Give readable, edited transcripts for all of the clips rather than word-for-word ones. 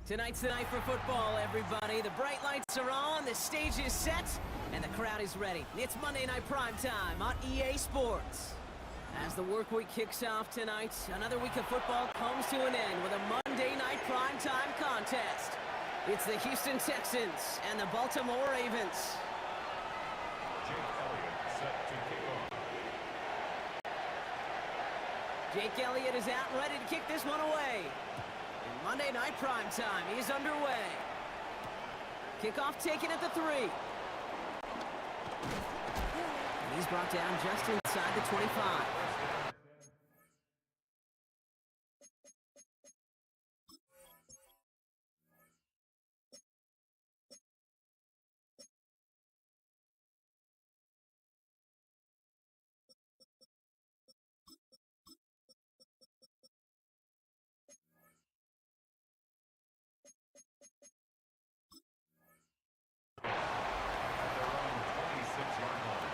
Tonight's the night for football, everybody. The bright lights are on, the stage is set, and the crowd is ready. It's Monday Night Primetime on EA Sports. As the work week kicks off tonight, another week of football comes to an end with a Monday Night Primetime contest. It's the Houston Texans and the Baltimore Ravens. Jake Elliott set to kick off. Jake Elliott is out and ready to kick this one away. And Monday Night Primetime is underway. Kickoff taken at the 3. And he's brought down just inside the 25. At their own 26-yard line.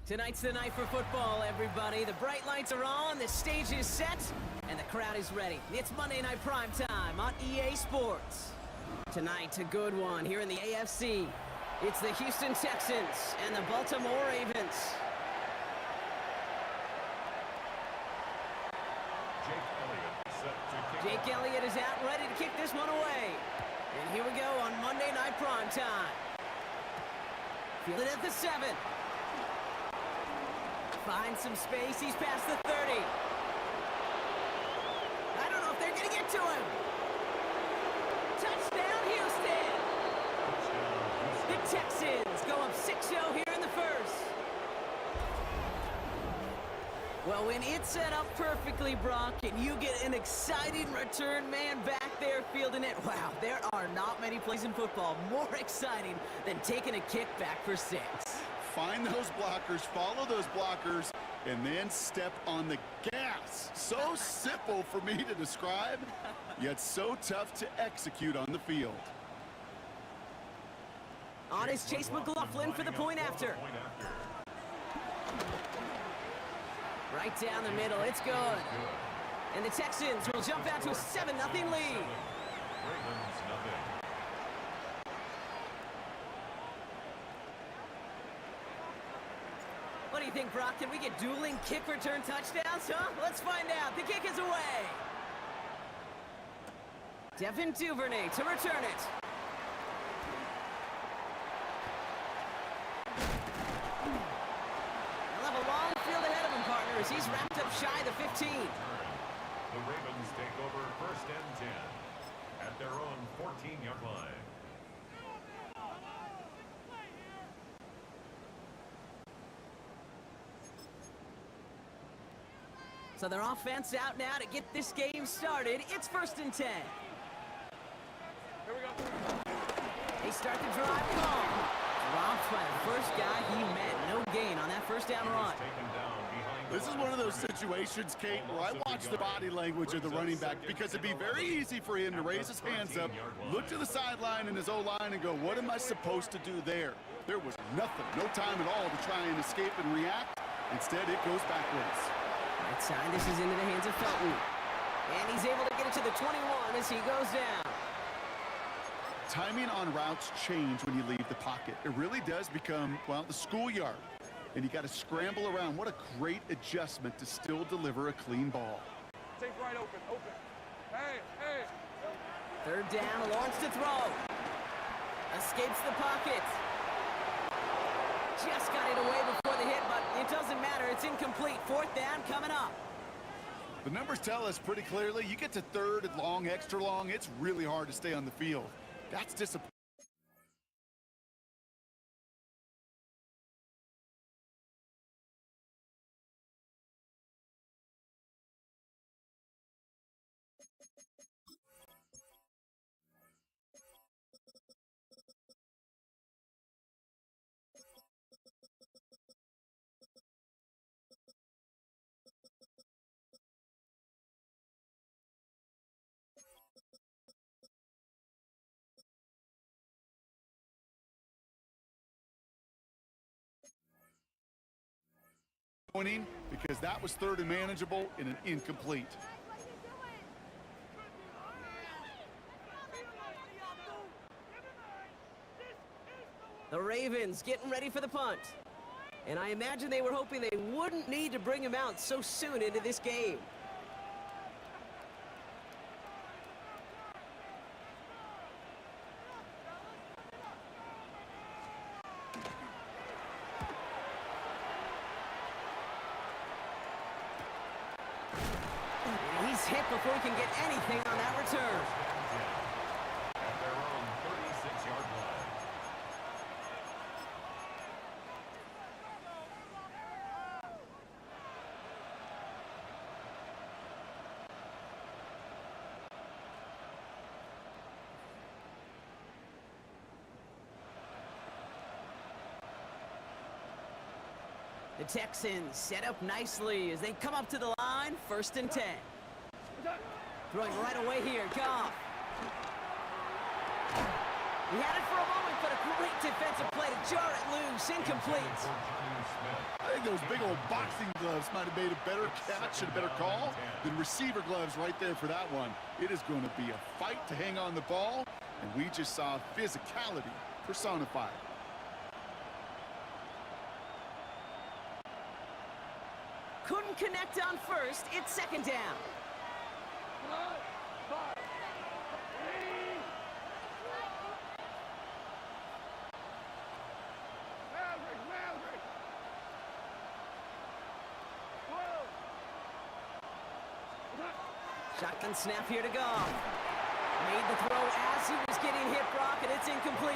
Tonight's the night for football, everybody. The bright lights are on, the stage is set, and the crowd is ready. It's Monday Night Primetime on EA Sports. Tonight, a good one here in the AFC. It's the Houston Texans and the Baltimore Ravens. Jake Elliott is out, ready to kick this one away. And here we go on Monday Night Prime Time. Fielded at the 7. Finds some space. He's past the 30. I don't know if they're going to get to him. Touchdown, Houston. The Texans go up 6-0 here in the first. Well, when it's set up perfectly, Brock, and you get an exciting return man back there fielding it, wow, there are not many plays in football more exciting than taking a kick back for 6. Find those blockers, follow those blockers, and then step on the gas. So simple for me to describe, yet so tough to execute on the field. On is Chase McLaughlin for the point after. Right down the middle, it's good. And the Texans will jump out to a 7-0 lead. What do you think, Brock? Can we get dueling kick return touchdowns, huh? Let's find out. The kick is away. Devin Duvernay to return it. He'll have a long field ahead of him, partners. He's wrapped up shy of the 15. The Ravens take over 1st and 10 at their own 14-yard line. So their offense out now to get this game started. It's 1st and 10. Here we go. They start the drive long. Dropped by the first guy he met. No gain on that first down run. This is one of those situations, Kate, where I watch the body language of the running back because it'd be very easy for him to raise his hands up, look to the sideline in his O-line and go, what am I supposed to do there? There was nothing, no time at all to try and escape and react. Instead, it goes backwards. Right side, this is into the hands of Felton. And he's able to get it to the 21 as he goes down. Timing on routes change when you leave the pocket. It really does become, well, the schoolyard. And you got to scramble around. What a great adjustment to still deliver a clean ball. Take right open, open. Hey, hey. 3rd down, Lawrence to throw. Escapes the pocket. Just got it away before the hit, but it doesn't matter. It's incomplete. 4th down coming up. The numbers tell us pretty clearly, you get to 3rd and long, extra long, it's really hard to stay on the field. That's disappointing. Because that was 3rd and manageable in an incomplete. The Ravens getting ready for the punt. And I imagine they were hoping they wouldn't need to bring him out so soon into this game. He's hit before he can get anything on that return. At their own 36-yard line. The Texans set up nicely as they come up to the line, 1st and 10. Throwing right away here, Goff. He had it for a moment, but a great defensive play to jar it loose, incomplete. I think those big old boxing gloves might have made a better catch and a better call than receiver gloves right there for that one. It is going to be a fight to hang on the ball, and we just saw physicality personified. Couldn't connect on first. It's second down. Shotgun snap here to go. Made the throw as he was getting hit, Brock, and it's incomplete.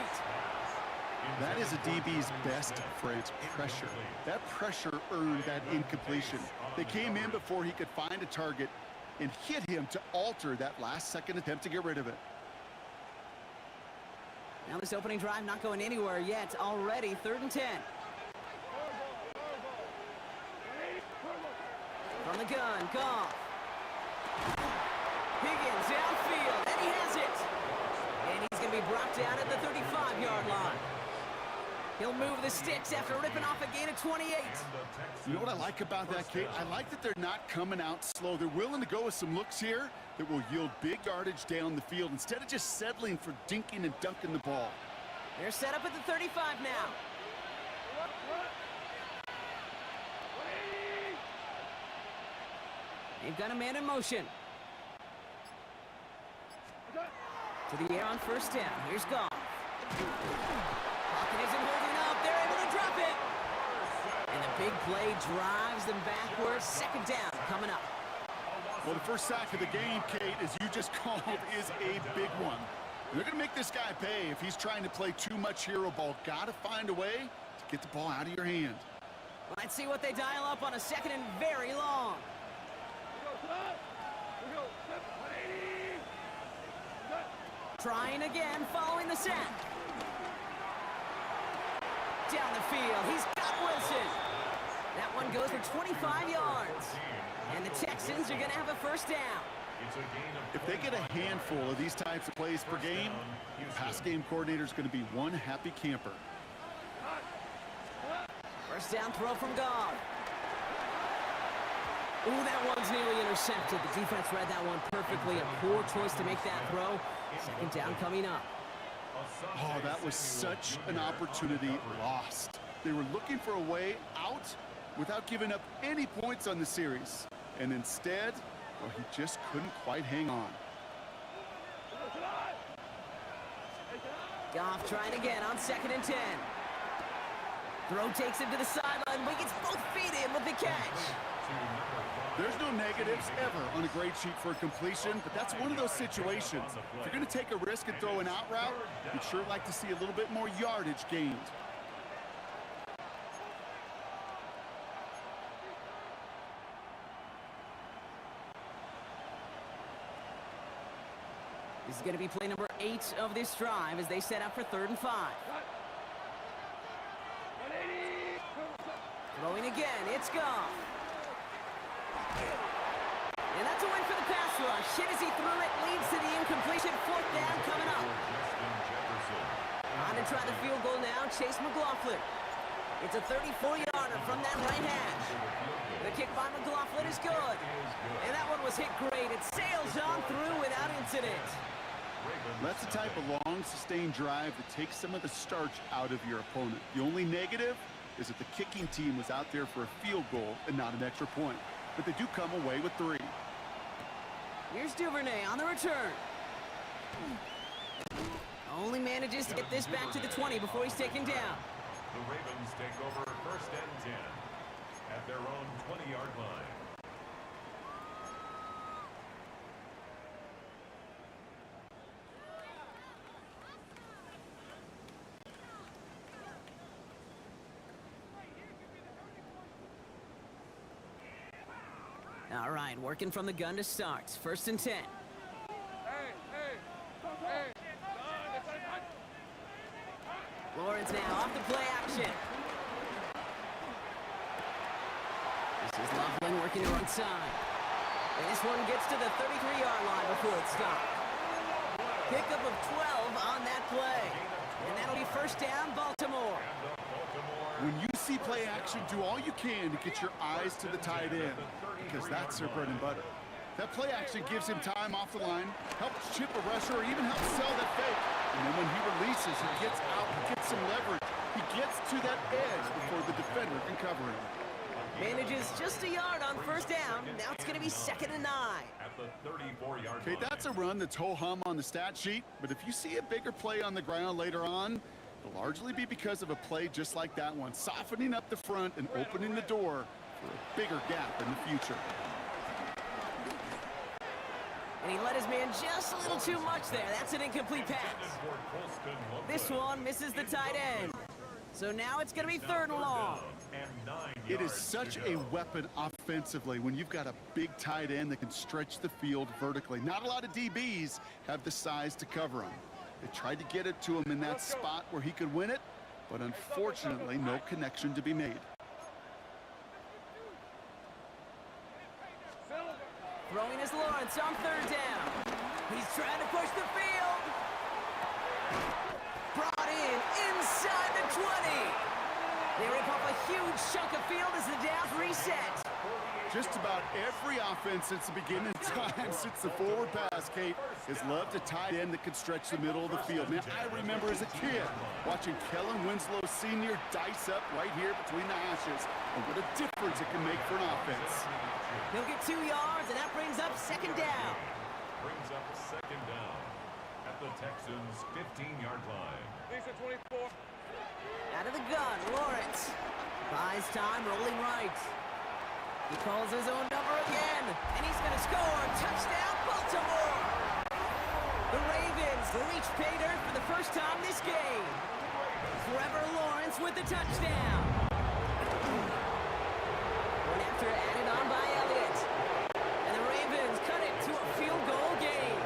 That is a DB's best friend, pressure. That pressure earned that incompletion. They came in before he could find a target and hit him to alter that last-second attempt to get rid of it. Now this opening drive not going anywhere yet. Already 3rd and 10. From the gun, Goff. Higgins downfield, and he has it. And he's going to be brought down at the 35-yard line. He'll move the sticks after ripping off a gain of 28. You know what I like about that, Kate? I like that they're not coming out slow. They're willing to go with some looks here that will yield big yardage down the field instead of just settling for dinking and dunking the ball. They're set up at the 35 now. They've got a man in motion. To the air on 1st down. Here's Goff. Pocket isn't holding up. They're able to drop it. And the big play drives them backwards. 2nd down coming up. Well, the first sack of the game, Kate, as you just called, is a big one. They're going to make this guy pay if he's trying to play too much hero ball. Got to find a way to get the ball out of your hand. Let's see what they dial up on a 2nd and very long. Trying again, following the sack. Down the field, he's got Wilson. That one goes for 25 yards. And the Texans are going to have a 1st down. If they get a handful of these types of plays per game, the pass game coordinator is going to be one happy camper. 1st down throw from Goff. Ooh, that one's nearly intercepted. The defense read that one perfectly. A poor choice to make that throw. 2nd down coming up. Oh, that was such an opportunity lost. They were looking for a way out without giving up any points on the series. And instead, well, he just couldn't quite hang on. Goff trying again on 2nd and 10. Throw takes him to the sideline. Wiggins both feet in with the catch. There's no negatives ever on a grade sheet for a completion, but that's one of those situations. If you're going to take a risk and throw an out route, you'd sure like to see a little bit more yardage gained. This is going to be play number 8 of this drive as they set up for 3rd and 5. Throwing again, it's Goff. And that's a win for the pass rush. Hit as he threw it, leads to the incompletion. 4th down coming up. On to try the field goal now, Chase McLaughlin. It's a 34-yarder from that right hash. The kick by McLaughlin is good. And that one was hit great. It sails on through without incident. That's the type of long, sustained drive that takes some of the starch out of your opponent. The only negative is that the kicking team was out there for a field goal and not an extra point. But they do come away with 3. Here's Duvernay on the return. Only manages to get this back to the 20 before he's taken down. The Ravens take over 1st and 10 at their own 20-yard line. All right, working from the gun to start. 1st and 10. Lawrence now off the play action. This is Loveland working the right side. And this one gets to the 33-yard line before it's stopped. Pickup of 12 on that play. And that'll be 1st down, Baltimore. When you see play action, do all you can to get your eyes to the tight end, because that's their bread and butter. That play action gives him time off the line, helps chip a rusher, or even helps sell that fake. And then when he releases, he gets out, he gets some leverage. He gets to that edge before the defender can cover him. Manages just a yard on first down. Now it's going to be 2nd and 9. At the 34-yard Okay, line. that's a run that's ho-hum on the stat sheet, but if you see a bigger play on the ground later on, it'll largely be because of a play just like that one, softening up the front and opening the door for a bigger gap in the future. And he let his man just a little too much there. That's an incomplete pass. This one misses the tight end. So now it's going to be 3rd and long. It is such a weapon offensively when you've got a big tight end that can stretch the field vertically. Not a lot of DBs have the size to cover him. They tried to get it to him in that spot where he could win it, but unfortunately, no connection to be made. Throwing is Lawrence on 3rd down. He's trying to push the field. Brought in inside the 20. They rip off a huge chunk of field as the downs reset. Just about every offense since the beginning of time, since the forward pass, Kate, has loved a tight end that can stretch the middle of the field. Man, I remember as a kid watching Kellen Winslow Sr. dice up right here between the hashes, and what a difference it can make for an offense. He'll get 2 yards, and that brings up 2nd down. Brings up 2nd down at the Texans' 15-yard line. Lisa 24. Out of the gun, Lawrence. Buys time, rolling right. He calls his own number again, and he's going to score. Touchdown, Baltimore! The Ravens reach pay dirt for the first time this game. Trevor Lawrence with the touchdown. One after added on by Elliott. And the Ravens cut it to a field goal game.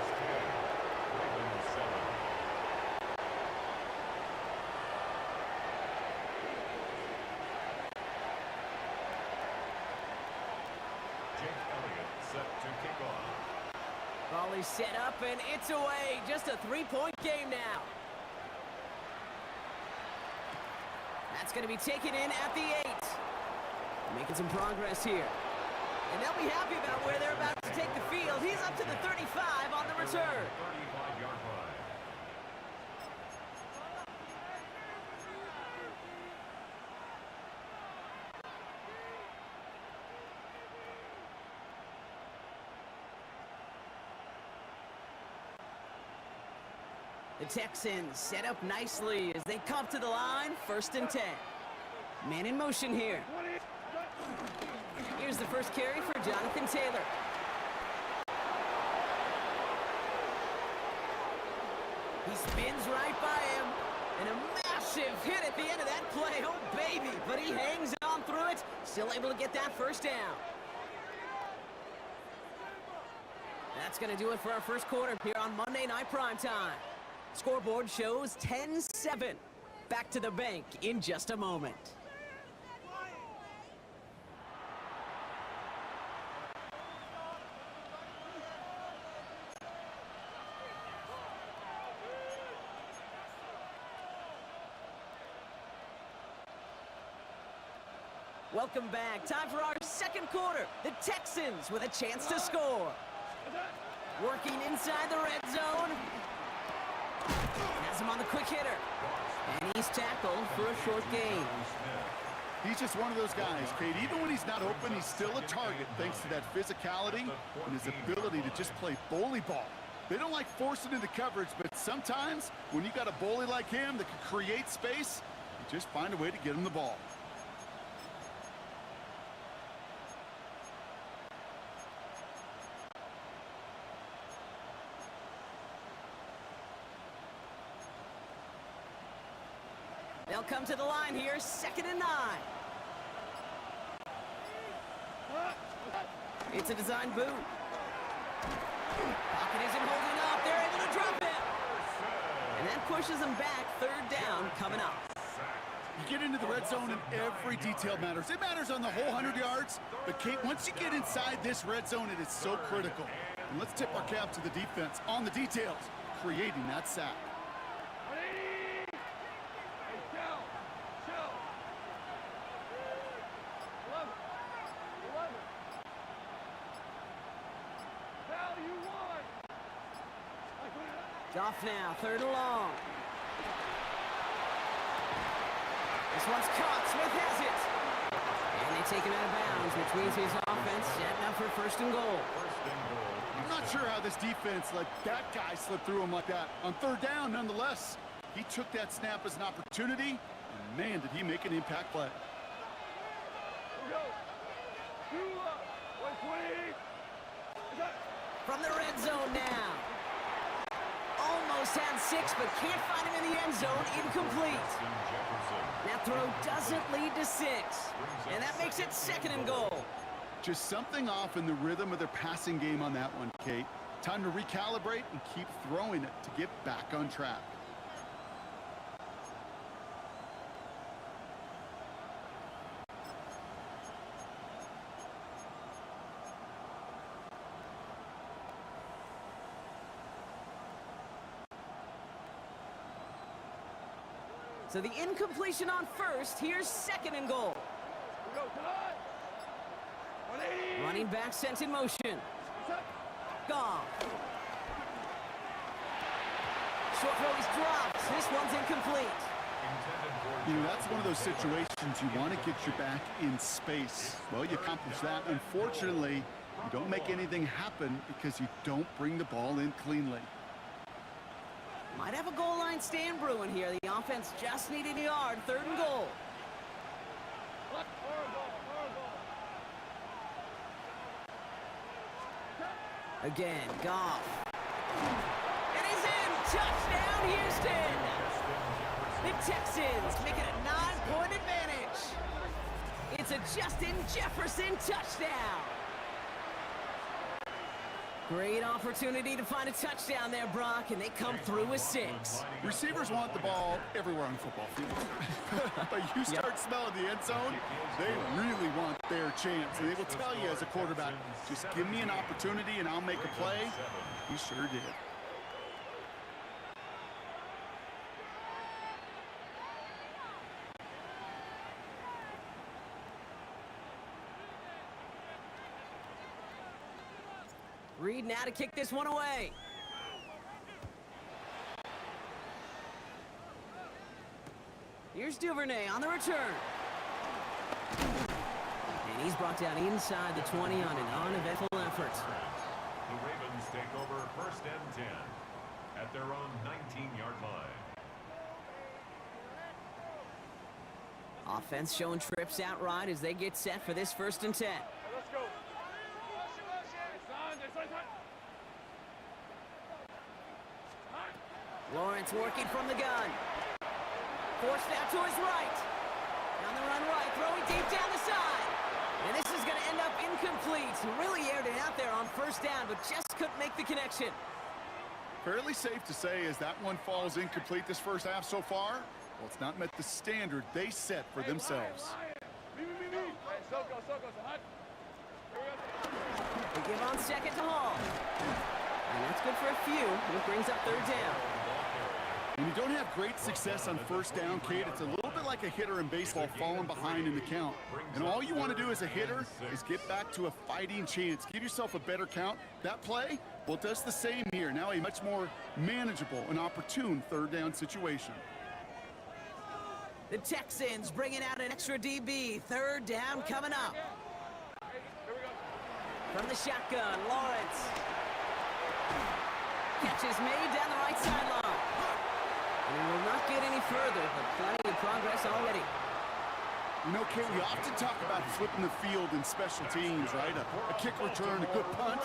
Ball is set up, and it's away. Just a 3-point game now. That's going to be taken in at the 8. Making some progress here. And they'll be happy about where they're about to take the field. He's up to the 35 on the return. 35-yard line. The Texans set up nicely as they come to the line, 1st and 10. Man in motion here. Here's the first carry for Jonathan Taylor. He spins right by him, and a massive hit at the end of that play. Oh, baby, but he hangs on through it, still able to get that 1st down. That's going to do it for our first quarter here on Monday Night Primetime. Scoreboard shows 10-7. Back to the bank in just a moment. Welcome back. Time for our second quarter. The Texans with a chance to score. Working inside the red zone. Has him on the quick hitter. And he's tackled for a short gain. He's just one of those guys, Kate. Even when he's not open, he's still a target thanks to that physicality and his ability to just play bully ball. They don't like forcing into coverage, but sometimes when you got a bully like him that can create space, you just find a way to get him the ball. They'll come to the line here, 2nd and 9. It's a design boot. Pocket isn't holding up. They're able to drop it. And that pushes them back. 3rd down coming up. You get into the red zone and every detail matters. It matters on the whole 100 yards. But, Kate, once you get inside this red zone, it is so critical. And let's tip our cap to the defense on the details, creating that sack. Off now, 3rd and long. This one's caught. Smith has it. And they take him out of bounds, which means his offense setting up for first and goal. I'm not sure how this defense let that guy slip through him like that. On third down, nonetheless, he took that snap as an opportunity, and man, did he make an impact play. Here we go. 120. From the red zone now. Almost had 6, but can't find him in the end zone. Incomplete. That throw doesn't lead to 6. And that makes it second and goal. Just something off in the rhythm of their passing game on that one, Kate. Time to recalibrate and keep throwing it to get back on track. So the incompletion on first. Here's second and goal. Here we go. Come on. 180. Running back sent in motion. Goff. Short throw is dropped. This one's incomplete. You know, that's one of those situations you want to get your back in space. Well, you accomplish that. Unfortunately, you don't make anything happen because you don't bring the ball in cleanly. Might have a goal line stand brewing here. The offense just needed a yard. Third and goal. Again, Goff. And he's in! Touchdown, Houston! The Texans make it a 9-point advantage. It's a Justin Jefferson touchdown. Great opportunity to find a touchdown there, Brock, and they come through with 6. Receivers want the ball everywhere on the football field. But you start smelling the end zone, they really want their chance. And they will tell you as a quarterback, just give me an opportunity and I'll make a play. He sure did. Reed now to kick this one away. Here's Duvernay on the return. And he's brought down inside the 20 on an uneventful effort. The Ravens take over first and 10 at their own 19-yard line. Offense showing trips outright as they get set for this first and 10. Let's go. Lawrence working from the gun. Forced out to his right. On the run right, throwing deep down the side. And this is going to end up incomplete. Really aired it out there on first down, but just couldn't make the connection. Fairly safe to say as that one falls incomplete this first half so far, well, it's not met the standard they set for themselves. They give on second to Hall. And that's good for a few. It brings up third down. When you don't have great success on first down, Kate, it's a little bit like a hitter in baseball falling behind in the count. And all you want to do as a hitter is get back to a fighting chance. Give yourself a better count. That play, well, it does the same here. Now a much more manageable and opportune third down situation. The Texans bringing out an extra DB. Third down coming up. From the shotgun, Lawrence. Catch is made down the right sideline. And he will not get any further, but plenty of progress already. You know, Kate, we often talk about flipping the field in special teams, right? A kick return, a good punt.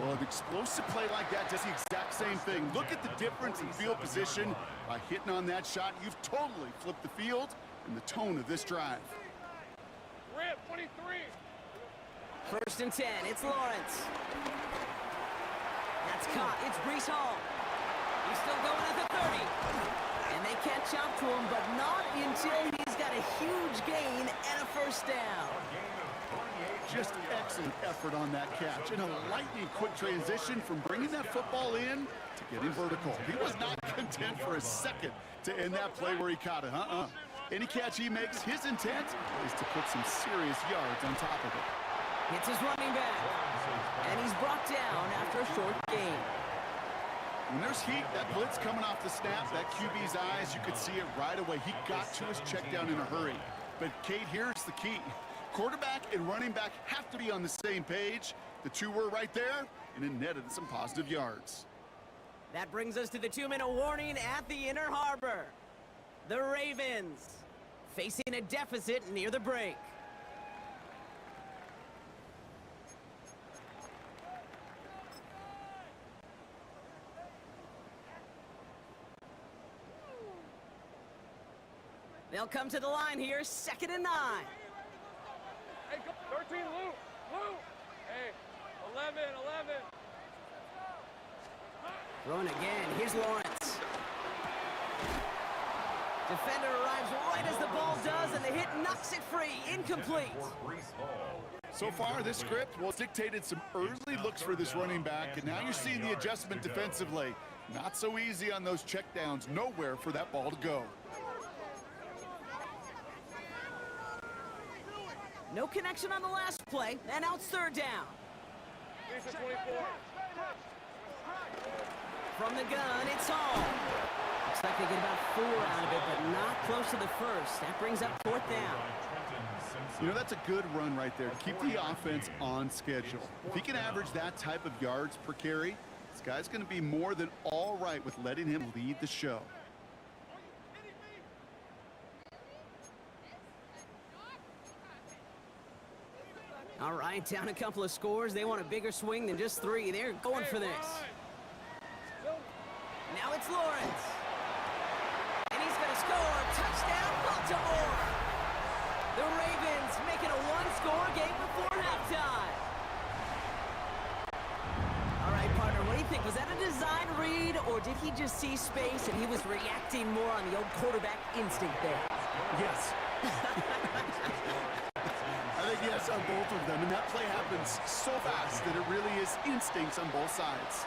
Well, an explosive play like that does the exact same thing. Look at the difference in field position. By hitting on that shot, you've totally flipped the field and the tone of this drive. Rip, 23. First and 10, it's Lawrence. That's caught, it's Breece Hall. He's still going at the 30. And they catch up to him, but not until he's got a huge gain and a first down. Just excellent effort on that catch. And a lightning quick transition from bringing that football in to getting vertical. He was not content for a second to end that play where he caught it. Any catch he makes, his intent is to put some serious yards on top of it. It's his running back. And he's brought down after a short gain. When there's heat, that blitz coming off the snap, that QB's eyes, you could see it right away. He got to his check down in a hurry. But, Kate, here's the key. Quarterback and running back have to be on the same page. The two were right there, and it netted some positive yards. That brings us to the 2-minute warning at the Inner Harbor. The Ravens facing a deficit near the break. They'll come to the line here, 2nd and 9. Hey, 13, Lou. Hey, 11. Throwing again, here's Lawrence. Defender arrives right as the ball does, and the hit knocks it free, incomplete. So far, this script, well, it's dictated some early looks for this running back, and now you're seeing the adjustment defensively. Not so easy on those checkdowns, nowhere for that ball to go. No connection on the last play, and now it's 3rd down. From the gun, it's Hall. Looks like they get about 4 out of it, but not close to the first. That brings up 4th down. You know, that's a good run right there to keep the offense on schedule. If he can average that type of yards per carry, this guy's going to be more than all right with letting him lead the show. All right, down a couple of scores. They want a bigger swing than just 3. They're going for this. Now it's Lawrence. And he's going to score. Touchdown, Baltimore. The Ravens making a 1-score game before halftime. All right, partner, what do you think? Was that a design read, or did he just see space and he was reacting more on the old quarterback instinct there? Yes. I think yes on both of them, and that play happens so fast that it really is instincts on both sides.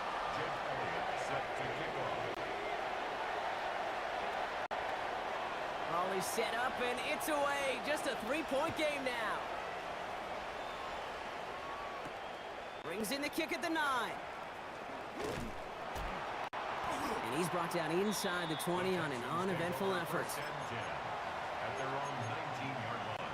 Always set up, and it's away. Just a 3-point game now. Brings in the kick at the 9. And he's brought down inside the 20 on an uneventful effort. At their own 19-yard line.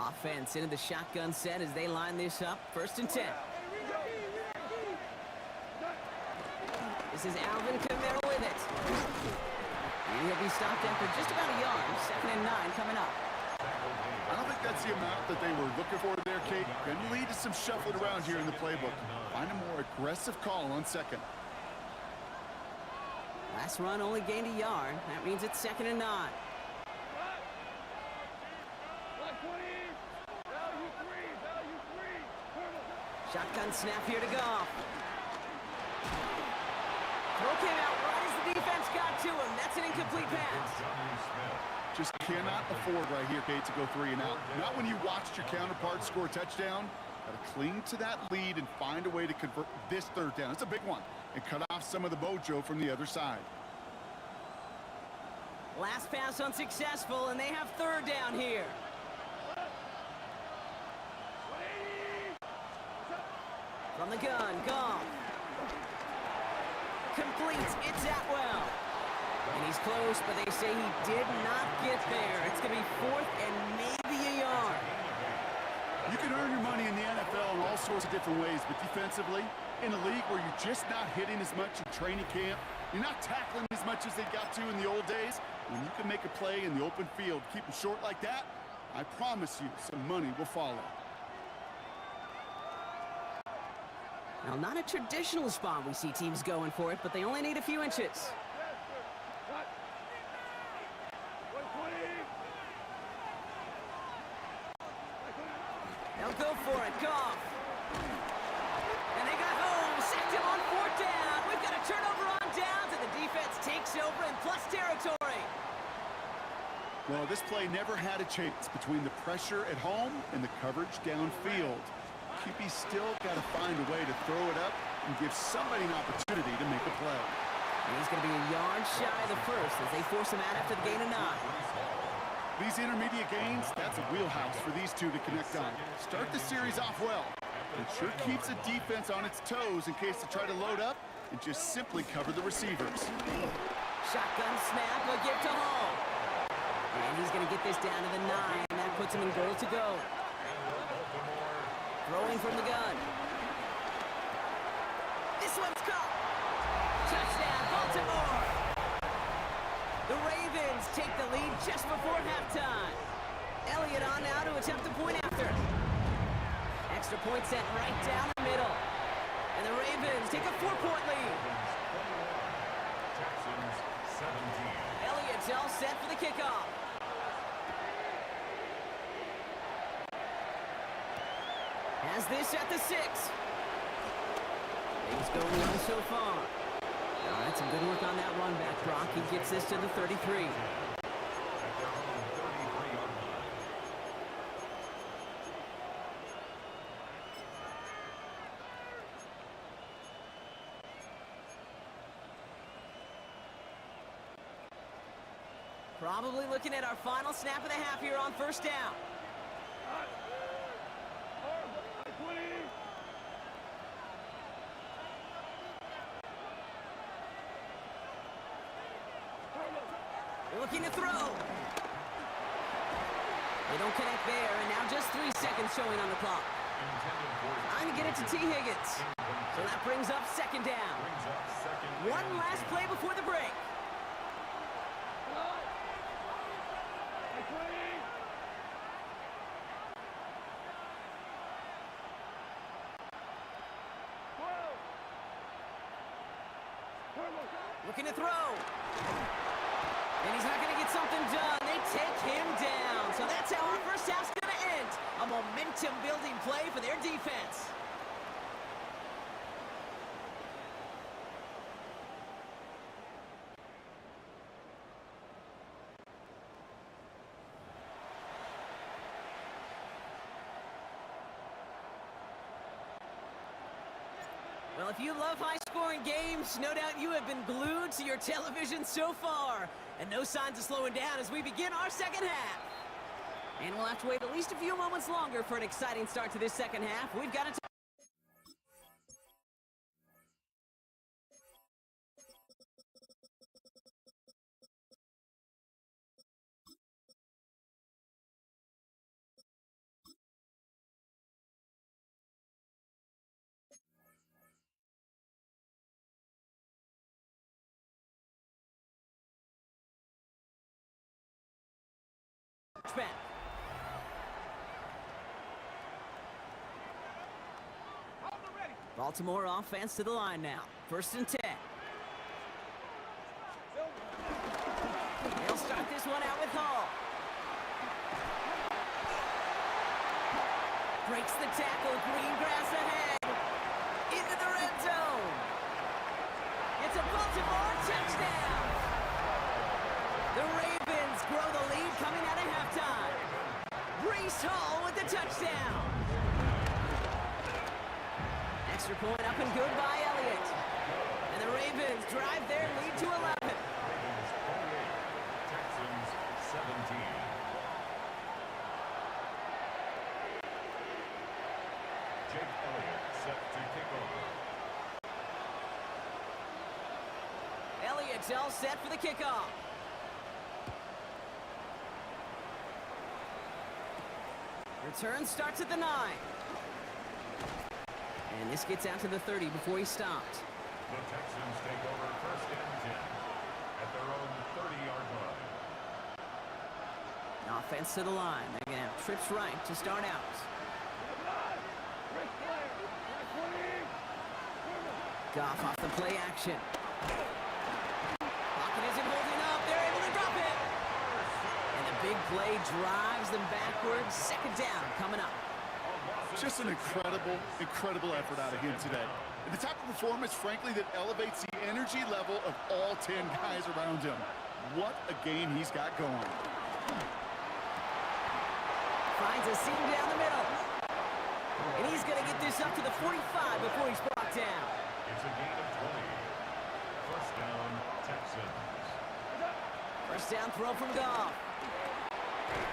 Offense into the shotgun set as they line this up. 1st and 10. This is Alvin Kamara with it. And he'll be stopped after just about a yard. 2nd and 9 coming up. I don't think that's the amount that they were looking for there, Kate. Can lead to some shuffling around here in the playbook. Find a more aggressive call on 2nd. Last run only gained a yard. That means it's 2nd and 9. Shotgun snap here to Goff. Throw came out right as the defense got to him. That's an incomplete pass. Just cannot afford right here, Kate, to go 3 and out. Not when you watched your counterpart score a touchdown. Got to cling to that lead and find a way to convert this 3rd down. It's a big one. And cut off some of the mojo from the other side. Last pass unsuccessful, and they have 3rd down here. From the gun, Goff. Completes, it's Atwell. And he's close, but they say he did not get there. It's going to be 4th and maybe a yard. You can earn your money in the NFL in all sorts of different ways, but defensively, in a league where you're just not hitting as much in training camp, you're not tackling as much as they got to in the old days, when you can make a play in the open field, keep them short like that, I promise you some money will follow. Now, not a traditional spot we see teams going for it, but they only need a few inches. They'll go for it. Goff. And they got home. Sacked him on 4th down. We've got a turnover on downs, and the defense takes over in plus territory. Well, this play never had a chance between the pressure at home and the coverage downfield. QB's still got to find a way to throw it up and give somebody an opportunity to make a play. And he's going to be a yard shy of the first as they force him out after the gain of 9. These intermediate gains, that's a wheelhouse for these two to connect on. Start the series off well. It sure keeps the defense on its toes in case they try to load up and just simply cover the receivers. Shotgun snap, a give to Hall. And he's going to get this down to the 9, and that puts him in goal to go. Throwing from the gun. This one's caught. Touchdown, Baltimore. The Ravens take the lead just before halftime. Elliott on now to attempt the point after. Extra point set right down the middle. And the Ravens take a 4-point lead. Texans 17. Elliott's all set for the kickoff. Has this at the 6. Things going well so far. All right, some good work on that run back, Brock. He gets this to the 33. Probably looking at our final snap of the half here on first down. Looking to throw. They don't connect there, and now just 3 seconds showing on the clock. Trying to get it to T. Higgins. So that brings up second down. One last play before the break. Looking to throw. And he's not going to get something done. They take him down. So that's how our first half's going to end. A momentum-building play for their defense. Well, if you love high-scoring games, no doubt you have been glued to your television so far. And no signs of slowing down as we begin our second half. And we'll have to wait at least a few moments longer for an exciting start to this second half. We've got to... back. Baltimore offense to the line now. 1st and 10. They'll start this one out with Hall. Breaks the tackle. Green grass ahead. Into the red zone. It's a Baltimore touchdown. The Ravens grow the lead coming out of halftime. Breece Hall with the touchdown. Extra point up and good by Elliott. And the Ravens drive their lead to 11. Texans 17. Jake Elliott set to kick off. Elliott's all set for the kickoff. Return starts at the 9. And this gets out to the 30 before he stopped. The Texans take over 1st and 10 at their own 30-yard line. Offense to the line. They're going to have trips right to start out. Goff off the play action. Pocket isn't holding up. They're able to drop it. And the big play drives them backwards. Second down coming up. Just an incredible effort out of him today. And the type of performance, frankly, that elevates the energy level of all 10 guys around him. What a game he's got going. Finds a seam down the middle. And he's going to get this up to the 45 before he's brought down. It's a gain of 20. 1st down, Texans. 1st down throw from Goff.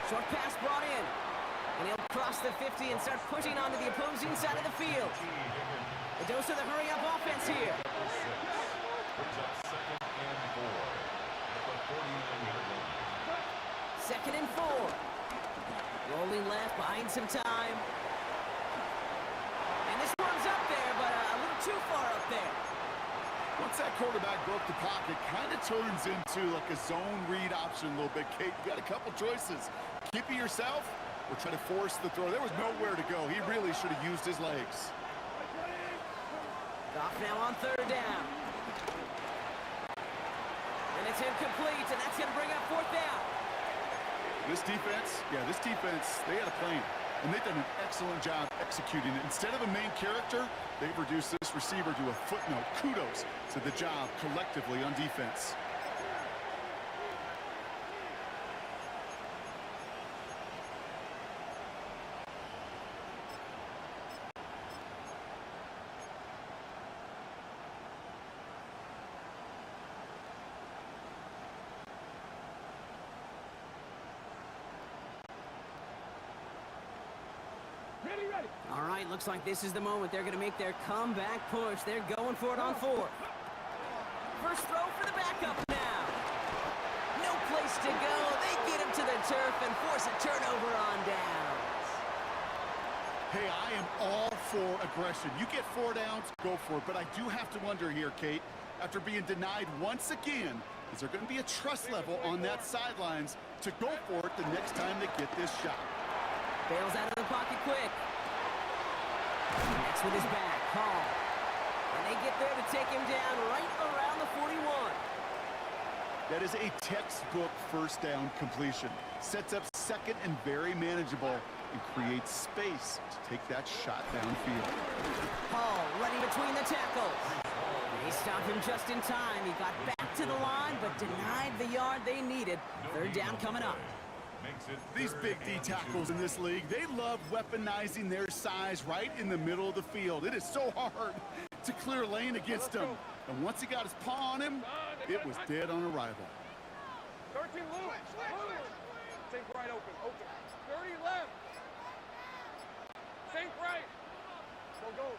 Short pass brought in. And he'll cross the 50 and start pushing onto the opposing side of the field. The dose of the hurry-up offense here. Brings up 2nd and 4 at the 49-yard line. 4. Rolling left, buying some time. And this one's up there, but a little too far up there. Once that quarterback broke the pocket, kind of turns into like a zone read option a little bit, Kate. You got a couple choices. Keep it yourself or try to force the throw. There was nowhere to go. He really should have used his legs. Goff now on 3rd down. And it's incomplete, and that's going to bring up 4th down. This defense, they had a plan. And they've done an excellent job executing it. Instead of a main character, they've reduced this receiver to a footnote. Kudos to the job collectively on defense. Ready. All right, looks like this is the moment. They're going to make their comeback push. They're going for it on 4th. First throw for the backup now. No place to go. They get him to the turf and force a turnover on downs. Hey, I am all for aggression. You get 4 downs, go for it. But I do have to wonder here, Kate, after being denied once again, is there going to be a trust level on that sidelines to go for it the next time they get this shot? Bails out of the pocket quick. Next with his back, Hall. And they get there to take him down right around the 41. That is a textbook first down completion. Sets up 2nd and very manageable and creates space to take that shot downfield. Hall running between the tackles. They stopped him just in time. He got back to the line, but denied the yard they needed. 3rd down coming up. These big D tackles in this league, they love weaponizing their size right in the middle of the field. It is so hard to clear lane against him. And once he got his paw on him, it was dead on arrival. 13 loose. Think right open. 30 left. Think right. Go.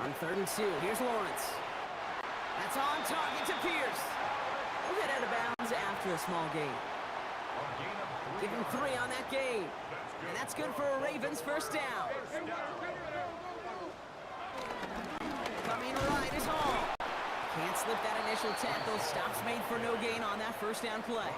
On 3rd and 2, here's Lawrence. That's on target to Pierce. We'll get out of bounds after a small gain. Give him 3 on that game. And that's good for a Ravens first down. Coming right is Hall. Can't slip that initial tackle. Stops made for no gain on that first down play.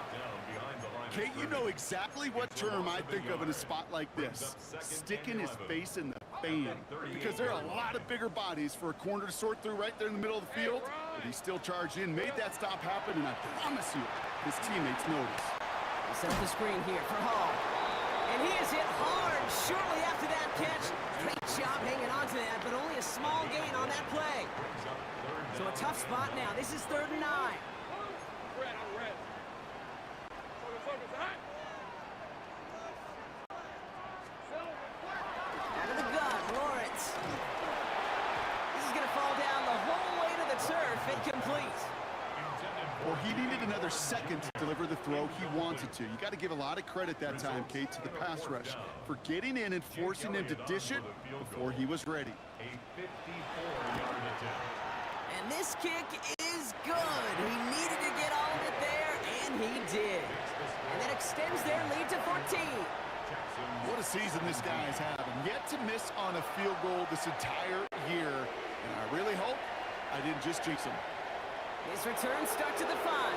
Kate, you know exactly what term I think of in a spot like this. Sticking his face in the fan. Because there are a lot of bigger bodies for a corner to sort through right there in the middle of the field. But he still charged in, made that stop happen, and I promise you, his teammates notice. Set up the screen here for Hall. And he is hit hard shortly after that catch. Great job hanging on to that, but only a small gain on that play. So a tough spot now. This is 3rd and 9. Red. Focus. Out of the gun, Lawrence. This is going to fall down the whole way to the turf. Incomplete. Well, he needed another second to deliver the throw he wanted to. You got to give a lot of credit that time, Kate, to the pass rush for getting in and forcing him to dish it before he was ready. And this kick is good. He needed to get all of it there, and he did. And that extends their lead to 14. What a season this guy is having. Yet to miss on a field goal this entire year. And I really hope I didn't just jinx him. His return starts at the 5.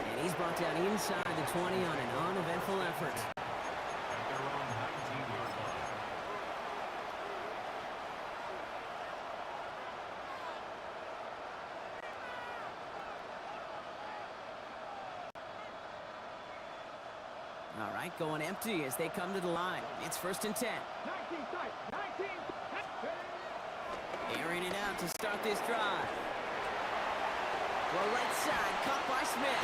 And he's brought down inside the 20 on an uneventful effort. All right, going empty as they come to the line. It's 1st and 10. 19. Airing it out to start this drive. Well, right side, caught by Smith.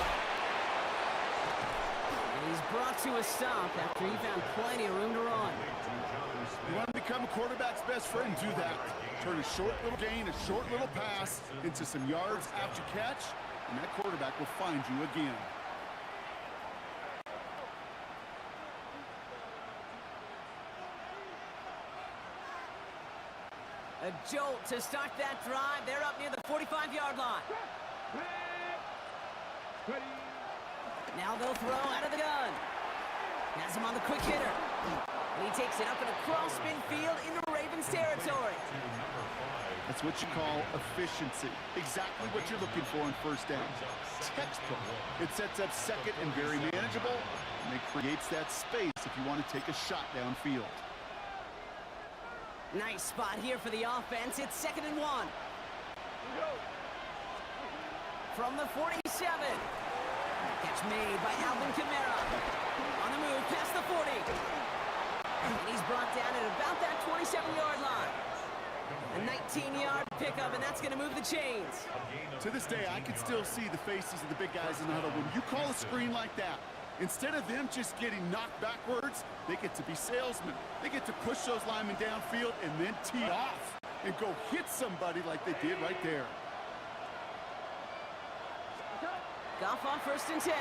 And he's brought to a stop after he found plenty of room to run. You want to become a quarterback's best friend, do that. Turn a short little gain, a short little pass into some yards after catch, and that quarterback will find you again. A jolt to start that drive. They're up near the 45-yard line. Now they'll throw out of the gun. Has him on the quick hitter. And he takes it up and across midfield into Ravens territory. That's what you call efficiency. Exactly what you're looking for on first down. Textbook. It sets up second and very manageable, and it creates that space if you want to take a shot downfield. Nice spot here for the offense. It's 2nd and 1. From the 47. Catch made by Alvin Kamara. On the move past the 40. And he's brought down at about that 27-yard line. A 19-yard pickup, and that's going to move the chains. To this day, I can still see the faces of the big guys in the huddle. When you call a screen like that, instead of them just getting knocked backwards, they get to be salesmen. They get to push those linemen downfield and then tee off and go hit somebody like they did right there. Goff on 1st and 10.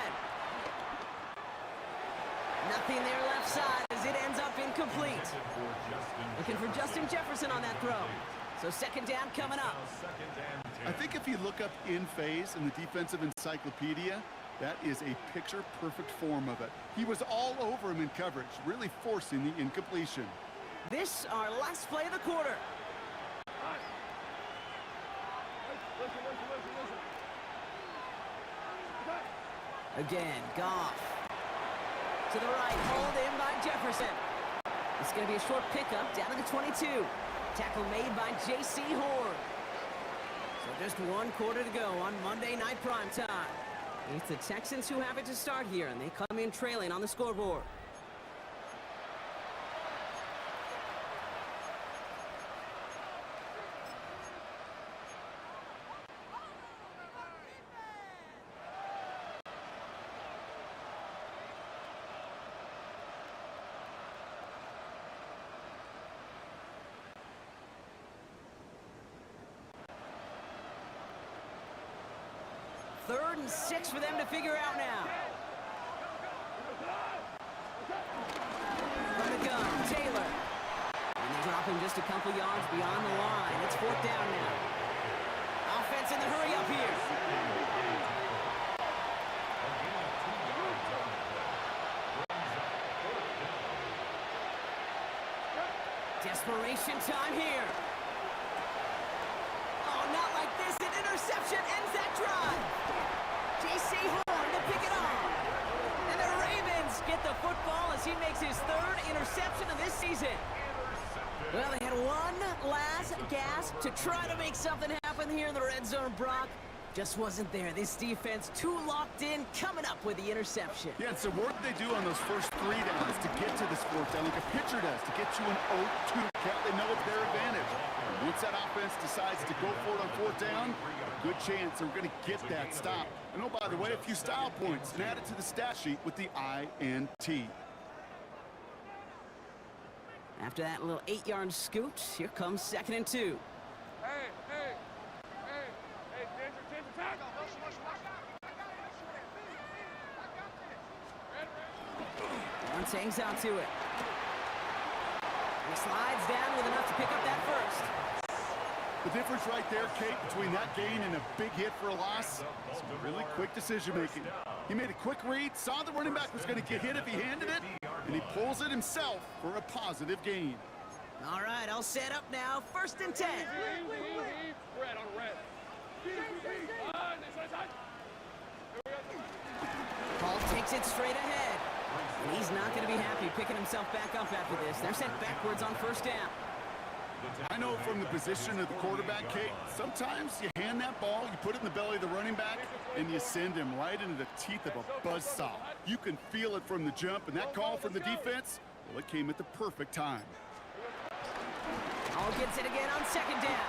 Nothing there left side as it ends up incomplete. Looking for Justin Jefferson on that throw. So 2nd down coming up. I think if you look up in phase in the defensive encyclopedia, that is a picture-perfect form of it. He was all over him in coverage, really forcing the incompletion. This our last play of the quarter. Again, Goff. To the right, hauled in by Jefferson. It's going to be a short pickup down to the 22. Tackle made by J.C. Horn. So just 1 quarter to go on Monday Night Primetime. It's the Texans who have it to start here, and they come in trailing on the scoreboard. Third and 6 for them to figure out now. From the gun, Taylor. And they drop him just a couple yards beyond the line. It's 4th down now. Offense in the hurry up here. Desperation time here. Oh, not like this. An interception ends that drive. J.C. Horn to pick it off. And the Ravens get the football as he makes his 3rd interception of this season. Well, they had one last gasp to try to make something happen here in the red zone, Brock. Just wasn't there. This defense too locked in, coming up with the interception. Yeah, it's the work they do on those first 3 downs to get to this 4th down, like a pitcher does, to get you an 0-2 count. They know it's their advantage. And once that offense decides to go for it on 4th down, a good chance they're going to get that stop. And oh, by the way, a few style points and add it to the stat sheet with the INT. After that little 8-yard scoot, here comes 2nd and 2. Hey, Ginger, tackle. Once hangs out to it. He slides down with enough to pick up that first. The difference right there, Kate, between that gain and a big hit for a loss, is really quick decision-making. He made a quick read, saw the running back was going to get hit if he handed it, and he pulls it himself for a positive gain. All right, all set up now. 1st and 10. Red on red. Paul takes it straight ahead. And he's not going to be happy picking himself back up after this. They're sent backwards on 1st down. I know from the position of the quarterback, Kate, sometimes you hand that ball, you put it in the belly of the running back, and you send him right into the teeth of a buzzsaw. You can feel it from the jump, and that call from the defense, well, it came at the perfect time. Hall gets it again on 2nd down.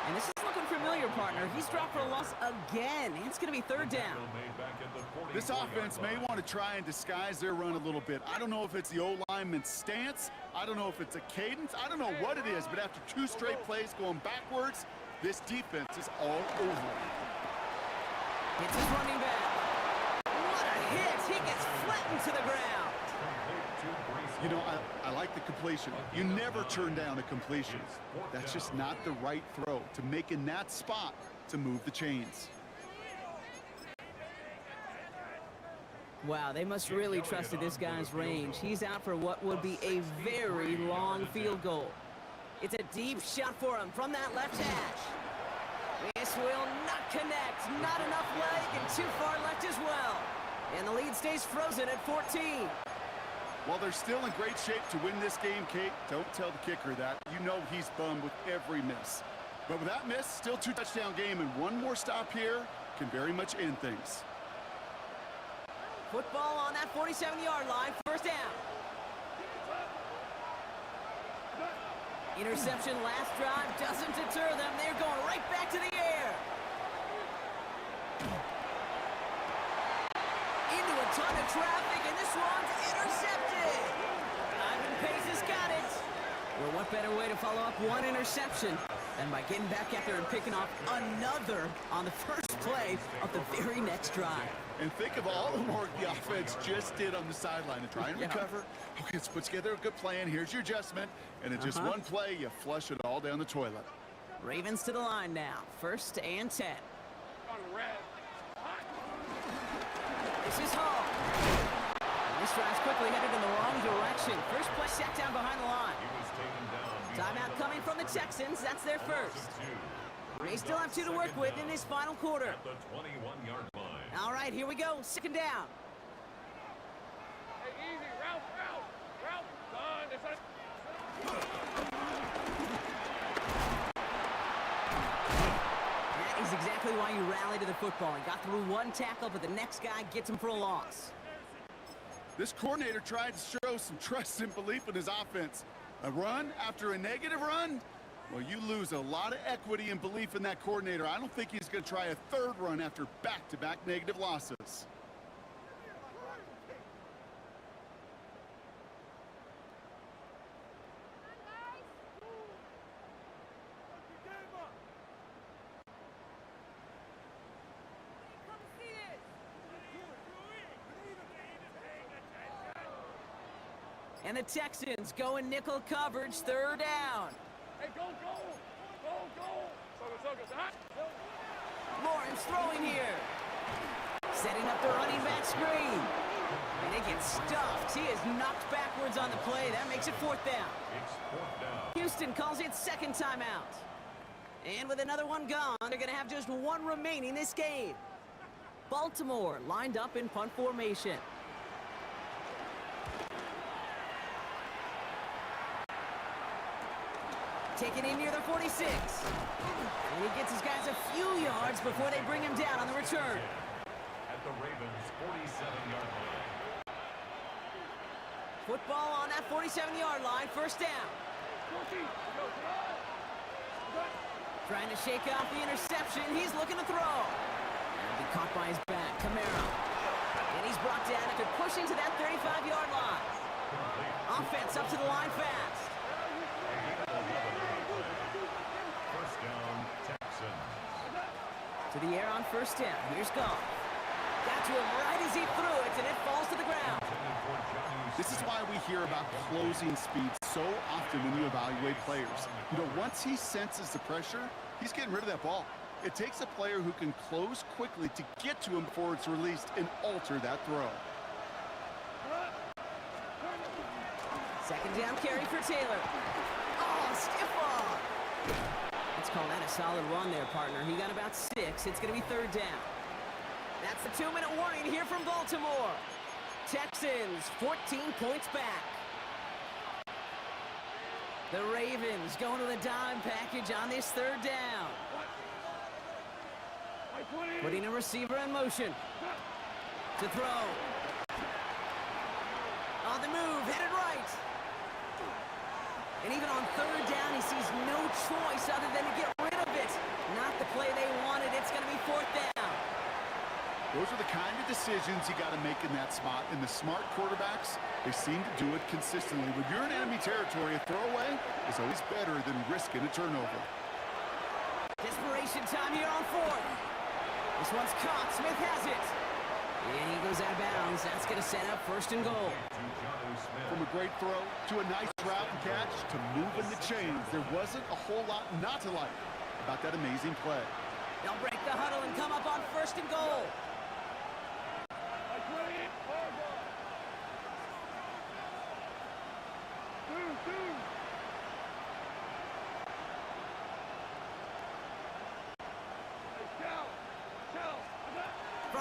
And this is looking familiar, partner. He's dropped for a loss again. It's going to be 3rd down. This offense may want to try and disguise their run a little bit. I don't know if it's the O-lineman's stance. I don't know if it's a cadence. I don't know what it is, but after 2 straight plays going backwards, this defense is all over. It's his running back. What a hit. He gets flattened to the ground. You know, I like the completion. You never turn down a completion. That's just not the right throw to make in that spot to move the chains. Wow, they must really trusted this guy's range. He's out for what would be a very long field goal. It's a deep shot for him from that left hash. This will not connect. Not enough leg and too far left as well. And the lead stays frozen at 14. Well, they're still in great shape to win this game, Kate. Don't tell the kicker that. You know he's bummed with every miss. But with that miss, still 2 touchdown game, and one more stop here can very much end things. Football on that 47-yard line. First down. Interception last drive doesn't deter them. They're going right back to the air. Into a ton of traffic, and this one's intercepted. Ivan Pace has got it. Well, what better way to follow up one interception than by getting back out there and picking off another on the first play of the very next drive. And think of all the work the offense just did on the sideline to try and recover. Okay, let's put together a good plan. Here's your adjustment. And in just one play, you flush it all down the toilet. Ravens to the line now. 1st and 10. This is Hall. And this drive's quickly headed in the wrong direction. First play set down behind the line. Timeout coming from the Texans. That's their first. They still have 2 to work with in this final quarter. At the 21-yard line. All right, here we go. 2nd down. Hey, easy. Route. Done. That is exactly why you rally to the football. He got through one tackle, but the next guy gets him for a loss. This coordinator tried to show some trust and belief in his offense. A run after a negative run? Well, you lose a lot of equity and belief in that coordinator. I don't think he's going to try a 3rd run after back-to-back negative losses. And the Texans go in nickel coverage, 3rd down. Hey, go. Lawrence throwing here. Setting up the running back screen. And it gets stuffed. He is knocked backwards on the play. That makes it 4th down. It's 4th down. Houston calls it 2nd timeout. And with another one gone, they're going to have just one remaining this game. Baltimore lined up in punt formation. Taken in near the 46. And he gets his guys a few yards before they bring him down on the return. At the Ravens' 47-yard line. Football on that 47-yard line. 1st down. Trying to shake off the interception. He's looking to throw. And be caught by his back. Camaro. And he's brought down after pushing to that 35-yard line. Offense up to the line fast. First down, Texans. To the air on 1st down. Here's Goff. Got to him right as he threw it, and it falls to the ground. This is why we hear about closing speed so often when you evaluate players. You know, once he senses the pressure, he's getting rid of that ball. It takes a player who can close quickly to get to him before it's released and alter that throw. 2nd down carry for Taylor. Oh, stiff off. Let's call that a solid run there, partner. He got about 6. It's going to be 3rd down. That's the 2-minute warning here from Baltimore. Texans 14 points back. The Ravens going to the dime package on this 3rd down. Putting a receiver in motion. To throw. On the move, headed right. And even on 3rd down, he sees no choice other than to get rid of it. Not the play they wanted. It's going to be 4th down. Those are the kind of decisions you got to make in that spot. And the smart quarterbacks, they seem to do it consistently. When you're in enemy territory, a throwaway is always better than risking a turnover. Desperation time here on 4th. This one's caught. Smith has it. And he goes out of bounds. That's going to set up 1st and goal. From a great throw to a nice route and catch to moving the chains, there wasn't a whole lot not to like about that amazing play. They'll break the huddle and come up on 1st and goal.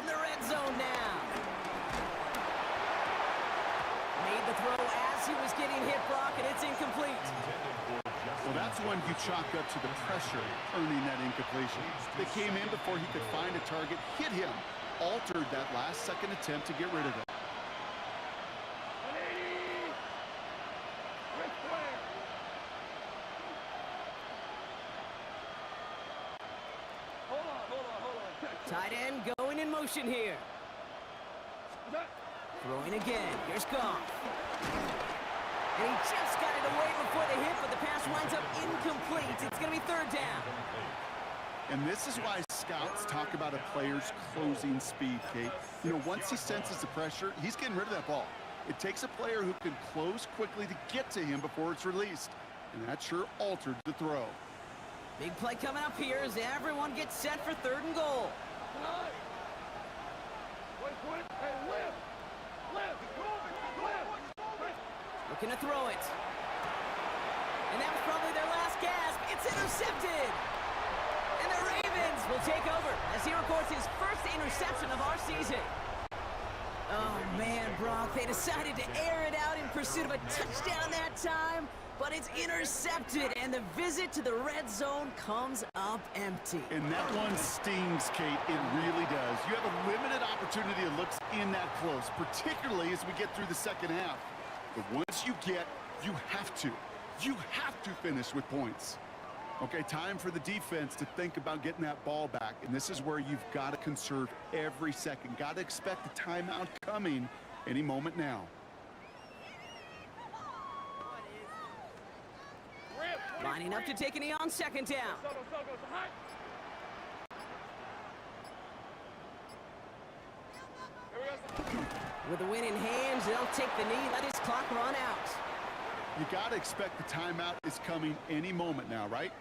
the red zone now. Made the throw as he was getting hit, Brock, and it's incomplete. Well, that's one you chalk up to the pressure earning that incompletion. They came in before he could find a target, hit him, altered that last-second attempt to get rid of it. 180. Red square. Hold on. Tight end going in motion here. Throwing again. Here's Goff. And he just got it away before the hit, but the pass winds up incomplete. It's going to be third down. And this is why scouts talk about a player's closing speed, Kate. You know, once he senses the pressure, he's getting rid of that ball. It takes a player who can close quickly to get to him before it's released. And that sure altered the throw. Big play coming up here as everyone gets set for third and goal. Hey, lift. Looking to throw it. And that was probably their last gasp. It's intercepted. And the Ravens will take over as he records his first interception of our season. Oh, man, Brock, they decided to air it out in pursuit of a touchdown that time, but it's intercepted, and the visit to the red zone comes up empty. And that one stings, Kate. It really does. You have a limited opportunity to look in that close, particularly as we get through the second half. But once you have to finish with points. Okay, time for the defense to think about getting that ball back. And this is where you've got to conserve every second. Got to expect a timeout coming any moment now. Lining up to take a knee on second down. With the win in hand, they'll take the knee, let his clock run out. You got to expect the timeout is coming any moment now, right?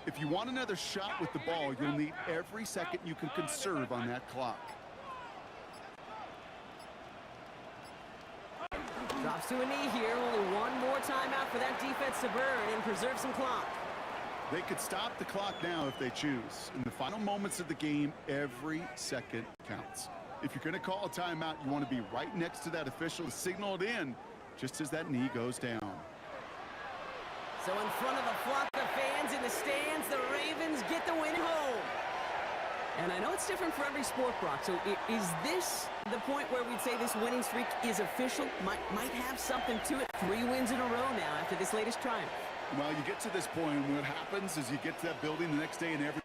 If you want another shot with the ball, you'll need every second you can conserve on that clock. Drops to a knee here. Only one more timeout for that defense to burn and preserve some clock. They could stop the clock now if they choose. In the final moments of the game, every second counts. If you're going to call a timeout, you want to be right next to that official to signal it in just as that knee goes down. So in front of a flock of fans in the stands, the Ravens get the win home. And I know it's different for every sport, Brock. So is this the point where we'd say this winning streak is official? Might have something to it. 3 wins in a row now after this latest triumph. Well, you get to this point, and what happens is you get to that building the next day and every